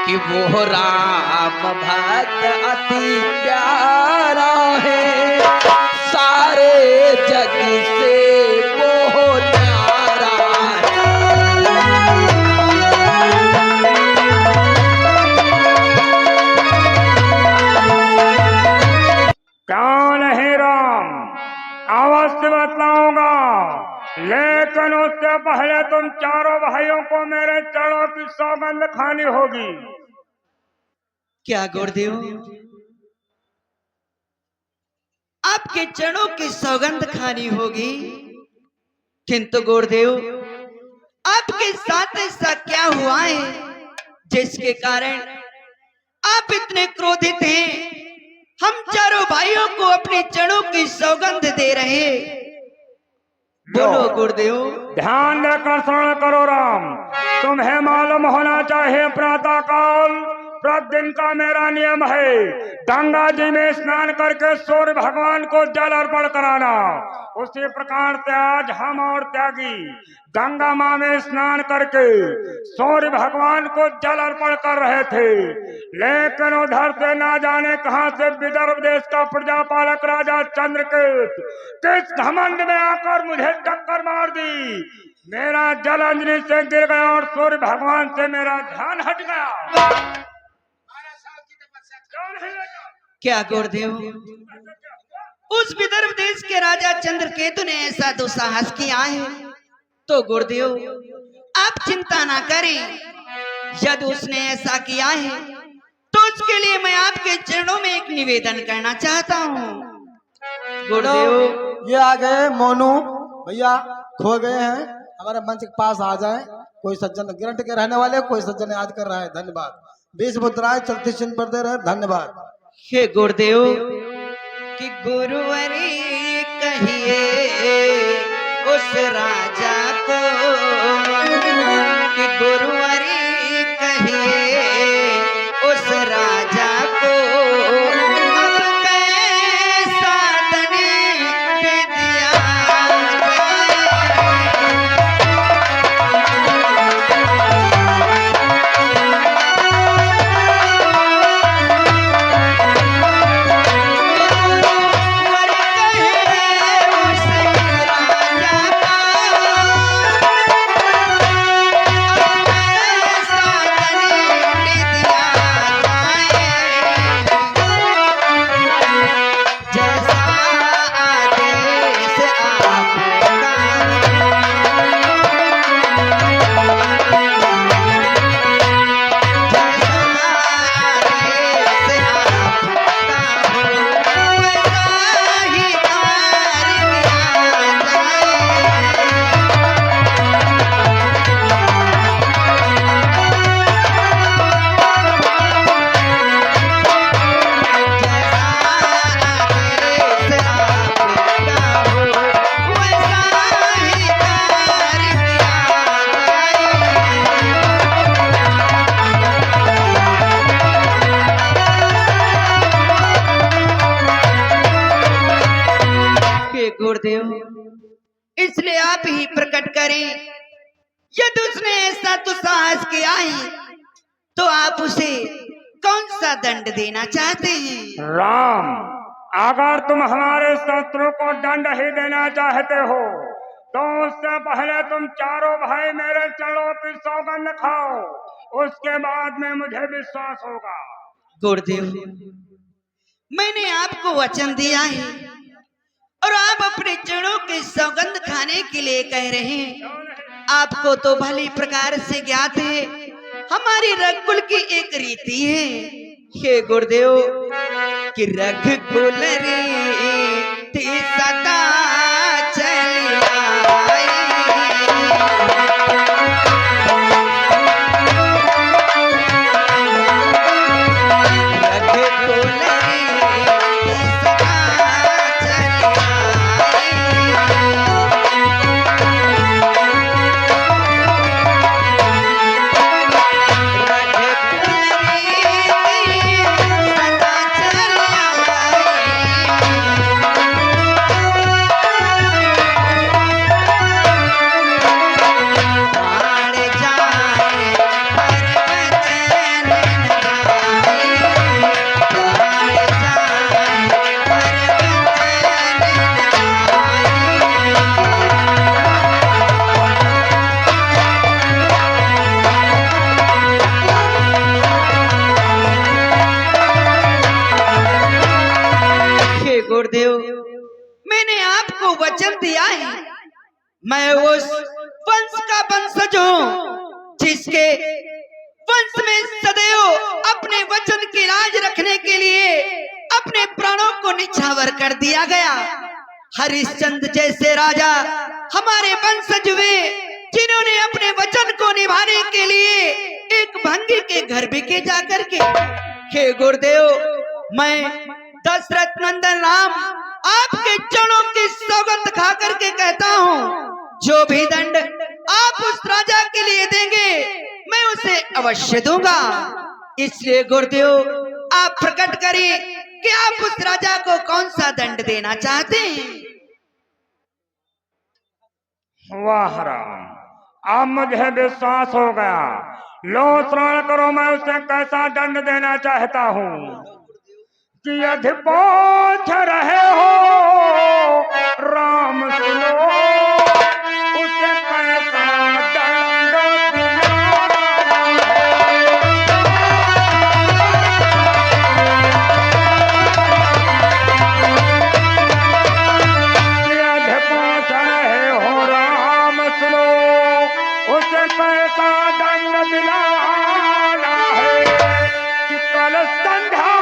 कि वो राम भक्त अति प्यारा है, सारे जग से वो न्यारा है। कौन है राम? अवश्य बतलाऊंगा, लेकिन उससे पहले तुम चारों भाइयों को मेरे चरणों की सौगंध खानी होगी। क्या गुरुदेव, आपके चरणों की सौगंध खानी होगी? किंतु गुरुदेव, आपके साथ ऐसा क्या हुआ है जिसके कारण आप इतने क्रोधित हैं? हम चारों भाइयों को अपने चरणों की सौगंध दे रहे। बोलो गुरुदेव। ध्यान देकर श्रवण करो राम। तुम्हें मालूम होना चाहिए प्रातः काल प्रतिदिन का मेरा नियम है गंगा जी में स्नान करके सूर्य भगवान को जल अर्पण कराना। उसी प्रकार से आज हम और त्यागी गंगा माँ में स्नान करके सूर्य भगवान को जल अर्पण कर रहे थे, लेकिन उधर से ना जाने कहां से विदर्भ देश का प्रजापालक राजा चंद्रकेत किस घमंड में आकर मुझे टक्कर मार दी। मेरा जल अंजलि से गिर गया और सूर्य भगवान से मेरा ध्यान हट गया। क्या गुरुदेव, उस विदर्भ देश के राजा चंद्रकेतु ने ऐसा दुस्साहस किया है? तो गुरुदेव आप चिंता ना करें, यदि उसने ऐसा किया है तो उसके लिए मैं आपके चरणों में एक निवेदन करना चाहता हूँ। गुरुदेव, ये आ गए मोनू भैया, खो गए हैं, हमारे मंच के पास आ जाएं। कोई सज्जन गिरंट के रहने वाले, कोई सज्जन याद कर रहा है, धन्यवाद। 20 मुद्राएं चलती चिन्ह पर दे रहे, धन्यवाद। हे गुरुदेव, कि गुरुवरी कहिए उस राजा को, कि गुरुवरी कहिए उस राजा को, अब कैसा तने विद्या गुरुदेव, इसलिए आप ही प्रकट करें, यदि उसने ऐसा दुस्साहस किया है तो आप उसे कौन सा दंड देना चाहते हैं? राम, अगर तुम हमारे शत्रु को दंड ही देना चाहते हो तो उससे पहले तुम चारों भाई मेरे चरणों की सौगंध खाओ, उसके बाद में मुझे विश्वास होगा। गुरुदेव, मैंने आपको वचन दिया है और आप अपने चरणों के सौगंध खाने के लिए कह रहे हैं। आपको तो भली प्रकार से ज्ञात है, हमारी रघुकुल की एक रीति है, हे गुरुदेव, कि रघुकुल रीति सदा चली आई। वचन दिया है, मैं उस वंश का वंशज हूँ जिसके वंश में सदैव अपने वचन की लाज रखने के लिए अपने प्राणों को निछावर कर दिया गया। हरिश्चंद्र जैसे राजा हमारे वंशज हुए जिन्होंने अपने वचन को निभाने के लिए एक भंगी के घर बिके जाकर के। हे गुरुदेव, मैं दशरथ नंदन राम आपके चरणों की सौगंध खा करके कहता हूँ, जो भी दंड आप उस राजा के लिए देंगे मैं उसे अवश्य दूंगा। इसलिए गुरुदेव, आप प्रकट करें कि आप उस राजा को कौन सा दंड देना चाहते हैं। वाह राम, अब मुझे विश्वास हो गया। लो श्रवण करो, मैं उसे कैसा दंड देना चाहता हूँ कि यदि पहुंच रहे हो राम सुनो, उसे कैसा दंड दिया कि यदि पहुंच रहे हो राम सुनो, उसे कैसा दंड दिलाना है कि कल संध्या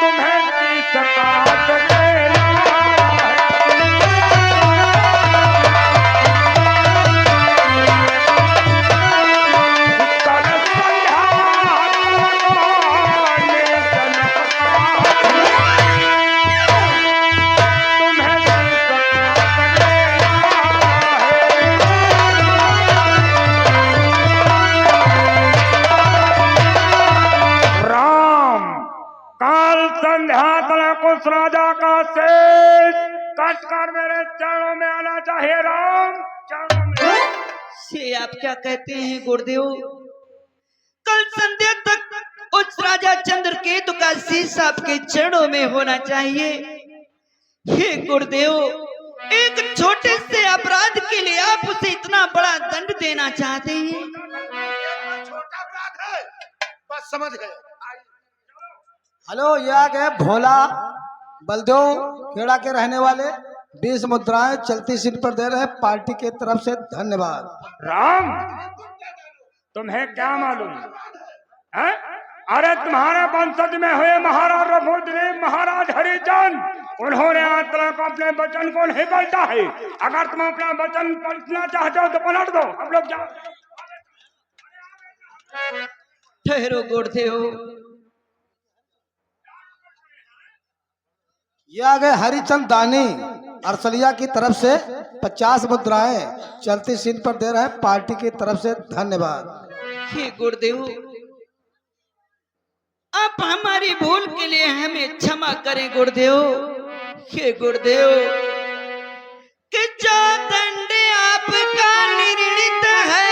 तुम्हें की सकात देना उस राजा का शेष कटकर मेरे चरणों में आना चाहिए। राम, चरणों में। से आप क्या कहते हैं गुरुदेव? कल संध्या तक उस राजा चंद्रकेतु का शीश आपके चरणों में होना चाहिए। हे गुरुदेव, एक छोटे से अपराध के लिए आप उसे इतना बड़ा दंड देना चाहते हैं? छोटा अपराध है, बस समझ गए। हेलो, ये आ गए भोला बलदेव खेड़ा के रहने वाले। 20 मुद्राएं चलती सीट पर दे रहे हैं पार्टी की तरफ से, धन्यवाद। राम, तुम्हें क्या मालूम है? अरे तुम्हारे वंशज में हुए महाराज रघुदेव, महाराज हरिचंद, उन्होंने आज तक अपने वचन को नहीं पलटा है। अगर तुम अपना वचन पलटना चाहते हो तो पलट दो, हम लोग जाओ। ठहरो गुरुदेव, ये आ गए हरिचंद दानी अरसलिया की तरफ से 50 मुद्राएं चलती सीट पर दे रहे हैं पार्टी की तरफ से, धन्यवाद। हे गुरुदेव, आप हमारी भूल के लिए हमें क्षमा करें गुरुदेव। हे गुरुदेव, कि जो दंड आपका निर्णीत है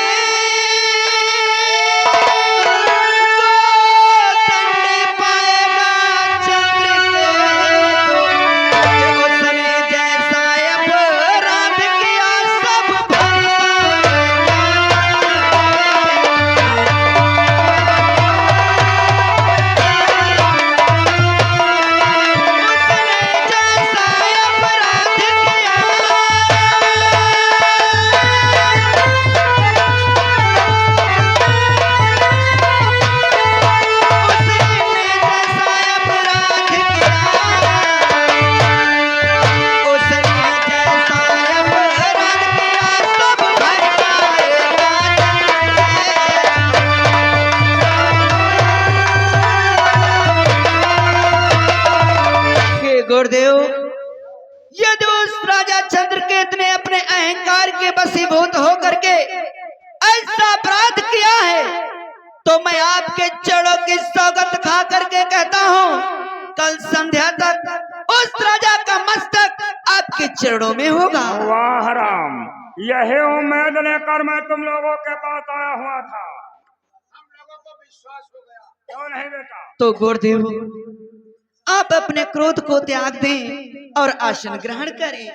गुरुदेव, यदि उस राजा चंद्रकेत ने अपने अहंकार के वशीभूत होकर के ऐसा अपराध किया है तो मैं आपके चरणों की सौगंध खा करके कहता हूँ, कल संध्या तक उस राजा का मस्तक आपके चरणों में होगा। वाह राम, यही उम्मीद लेकर मैं तुम लोगों के पास आया हुआ था। हम लोगों को विश्वास हो गया, क्यों नहीं बेटा? तो गुरुदेव, आप अपने क्रोध को त्याग दें और आसन ग्रहण करें।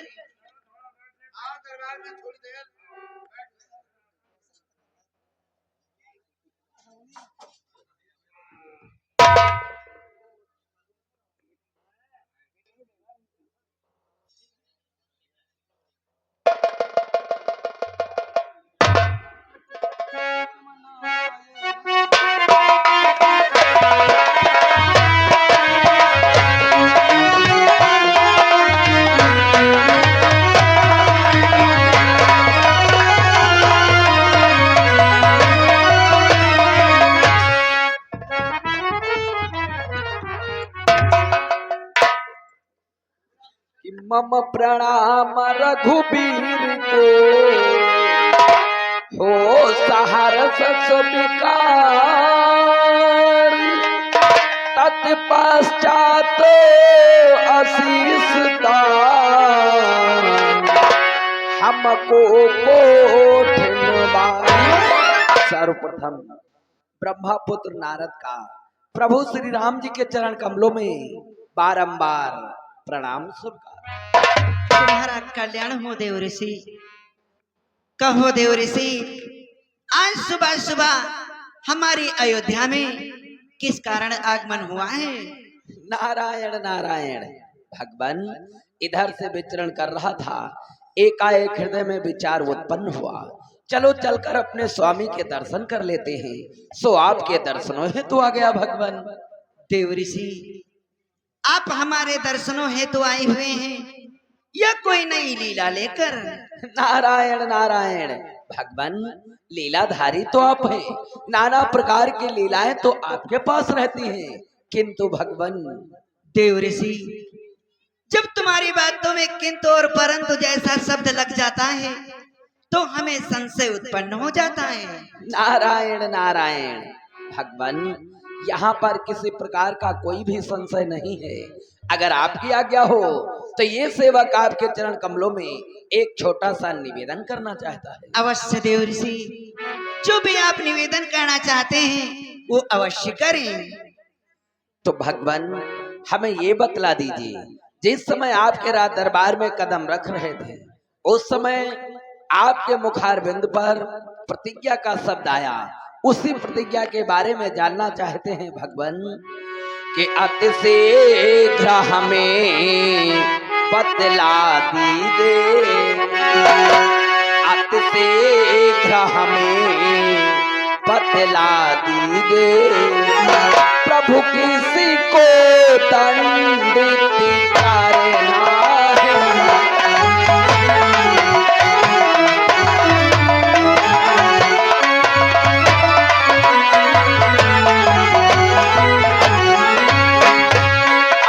मम प्रणाम रघुबीर को हो सहरस विकार तत्पश्चात आशीष दान हमको कोठिन बारी। सर्वप्रथम ब्रह्मपुत्र नारद का प्रभु श्री राम जी के चरण कमलों में बारंबार प्रणाम स्वीकार। तुम्हारा कल्याण हो देव ऋषि। कहो देव ऋषि, आज सुबह सुबह हमारी अयोध्या में किस कारण आगमन हुआ है? नारायण नारायण भगवान इधर से विचरण कर रहा था, एकाएक हृदय में विचार उत्पन्न हुआ, चलो चलकर अपने स्वामी के दर्शन कर लेते हैं। सो आपके दर्शनों हेतु आ गया भगवान। देव ऋषि, आप हमारे दर्शनों हेतु आए हुए हैं या कोई नई लीला लेकर? नारायण नारायण भगवान, लीलाधारी तो आप हैं, नाना प्रकार की लीलाएं तो आपके पास रहती हैं, किंतु भगवान देव ऋषि, जब तुम्हारी बातों में किंतु और परंतु जैसा शब्द लग जाता है तो हमें संशय उत्पन्न हो जाता है। नारायण नारायण भगवान, यहाँ पर किसी प्रकार का कोई भी संशय नहीं है। अगर आपकी आज्ञा हो तो ये सेवक आपके चरण कमलों में एक छोटा सा निवेदन करना चाहता है। अवश्य देव ऋषि, जो भी आप निवेदन करना चाहते हैं वो अवश्य करें। तो भगवान हमें ये बतला दीजिए, जिस समय आपके राज दरबार में कदम रख रहे थे उस समय आपके मुखारबिंद पर प्रतिज्ञा का शब्द आया, उसी प्रतिज्ञा के बारे में जानना चाहते हैं भगवान कि अति शीघ्र हमें बतला दीजिए, अति शीघ्र हमें बतला दीजिए, प्रभु किसी को दंडित करना है।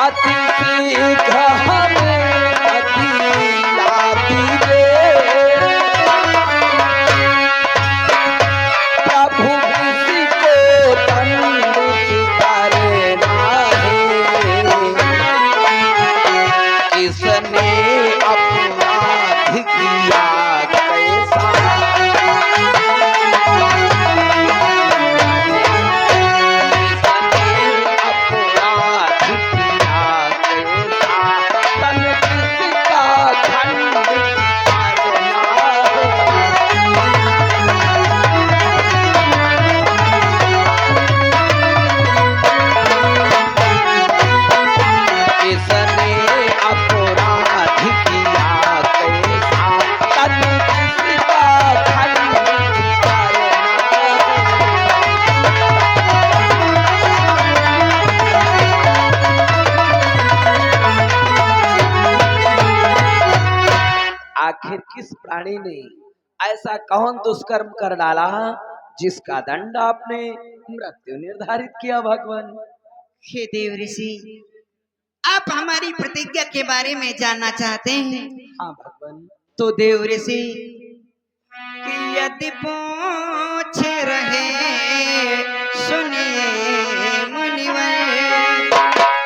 अति शीघ्र हमें बतला दीजिए, प्रभु किसी को दंडित करना है। किसने अपराध किया कैसा, आखिर किस प्राणी ने ऐसा कौन दुष्कर्म कर डाला जिसका दंड आपने मृत्यु निर्धारित किया भगवान? हे देव ऋषि, आप हमारी प्रतिज्ञा के बारे में जानना चाहते हैं? हाँ भगवान। तो देव ऋषि, कि यदि पूछ रहे सुनिए मुनिवर,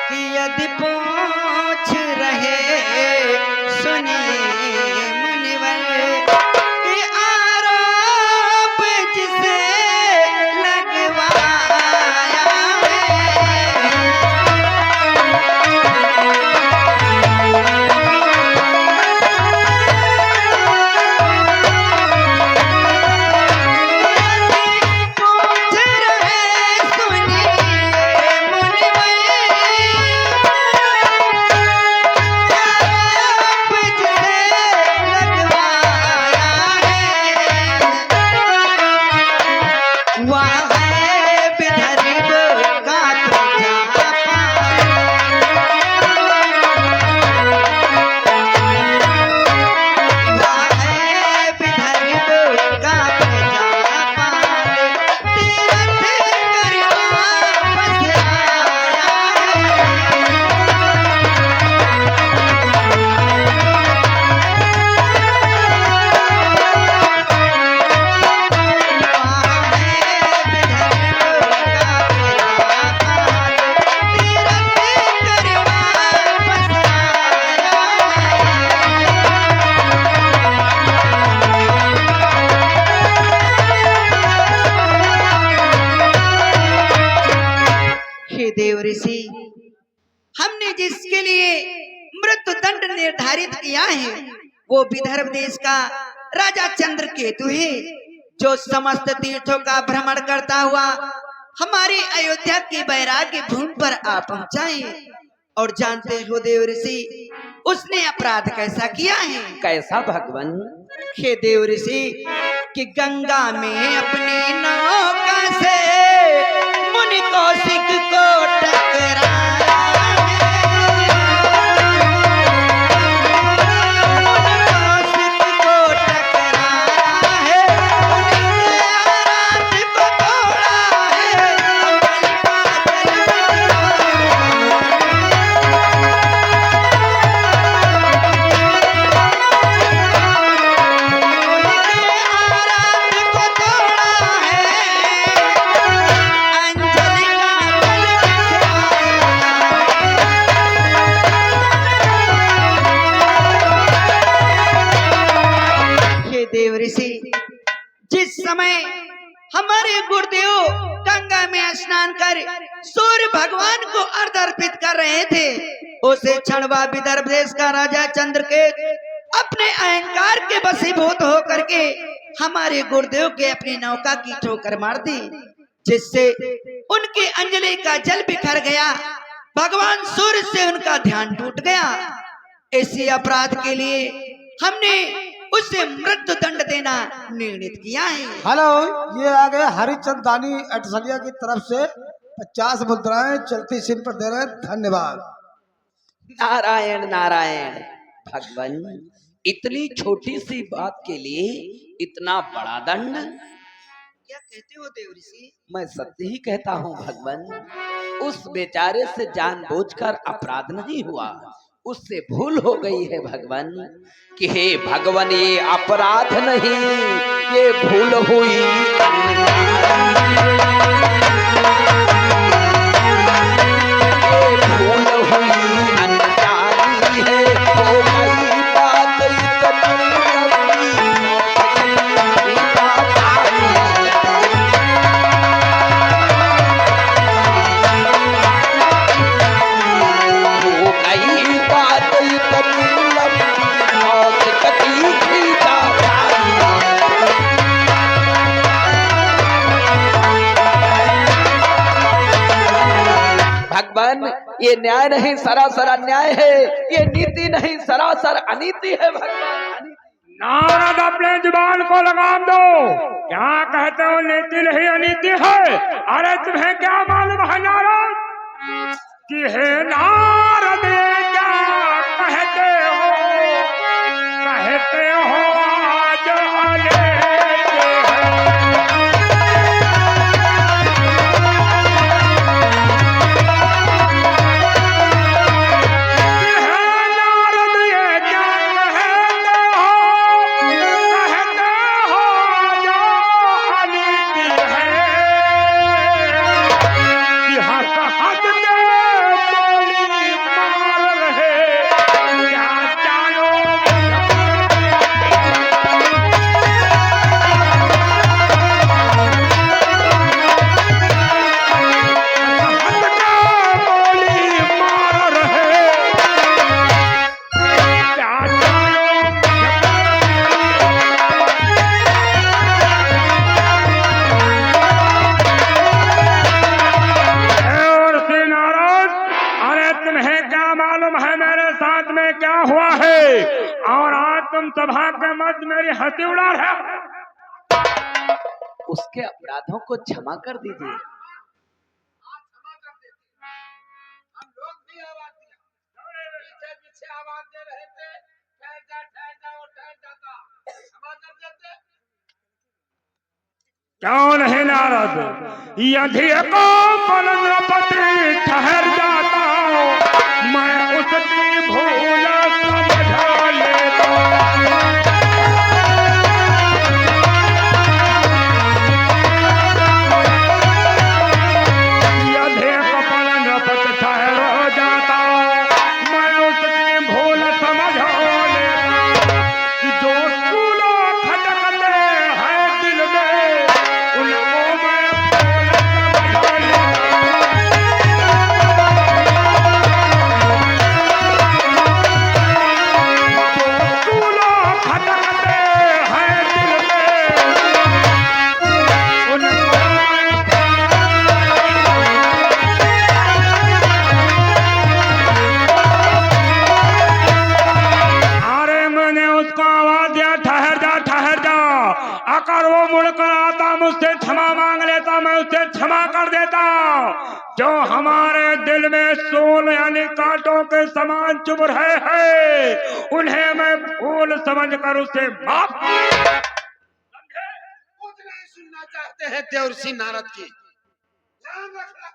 कि यदि पूछ रहे सुनिए मुनिवर, कि आरोप जिसे लगवाया है, पूछ रहे देव ऋषि, हमने जिसके लिए मृत्यु दंड निर्धारित किया है वो विदर्भ देश का राजा चंद्रकेतु है, जो समस्त तीर्थों का भ्रमण करता हुआ हमारे अयोध्या के वैराग्य भूमि पर आ पहुंचा है। और जानते हो देव ऋषि, उसने अपराध कैसा किया है? कैसा भगवान? हे देव ऋषि कि गंगा में अपनी नौका से मुनि कौशिक को टकराया देव ऋषि। जिस समय हमारे गुरुदेव गंगा में स्नान कर सूर्य भगवान को अर्घ अर्पित कर रहे थे, उसे क्षणवा विदर्भ देश का राजा चंद्रकेत अपने अहंकार के वशीभूत होकर के हमारे गुरुदेव के अपनी नौका की ठोकर मार दी, जिससे उनके अंजलि का जल बिखर गया। भगवान सूर्य से उनका ध्यान टूट गया। इसी अपराध के लिए हमने उसे मृत्यु दंड देना निर्णित किया है। हेलो, ये आ गए हरिचंद दानी अटसलिया की तरफ से 50 मुद्राएं चलती सिर पर दे रहे हैं। धन्यवाद। नारायण नारायण। भगवान, इतनी छोटी सी बात के लिए इतना बड़ा दंड? क्या कहते हो देव ऋषि? मैं सत्य ही कहता हूँ भगवान। उस बेचारे से जानबूझकर अपराध नहीं हुआ, उससे भूल हो गई है भगवान। कि हे भगवान, ये अपराध नहीं, ये भूल हुई। ये भूल हुई अनजानी है, हो गई बात इतनी लंबी। हो गई बात इतनी लंबी, मौत कटी थी जाता। भगवान, ये न्याय नहीं, सरासर अन्याय है। ये नीति नहीं, सरासर अनीति है भगवान। नारद, अपने जुबान को लगाम दो। क्या कहते हो नीति नहीं अनीति है? अरे तुम्हें क्या मालूम है नारद कि हे नारद, ये क्या कहते हो? कहते हो आज अनेक है। क्या हुआ है? और आज तुम सभा के मध्य मेरी हंसी उड़ा रहे हो। उसके अपराधों को क्षमा कर दीजिए। हम लोग भी आवाज दिया, पीछे पीछे आवाज दे रहे थे, ठहर जा और ठहर जाता, क्षमा कर देते। क्यों नहीं नारद? यदि को पलंगपति ठहर जाता, मैं उसकी भूल समझा लेता। यदि को पलंगपति ठहर जाता, मैं उसकी भूल समझा लेता। जो सूलो खटकते हैं दिल में, उनको मैं भूल समझा लेता। मुझसे क्षमा मांग लेता, मैं उससे क्षमा कर देता। जो हमारे दिल में सोल यानी कांटों के समान चुभ रहे हैं, उन्हें मैं फूल समझकर उसे माफ कुछ नहीं सुनना चाहते हैं देवर्षि नारद की। ध्यान रखना।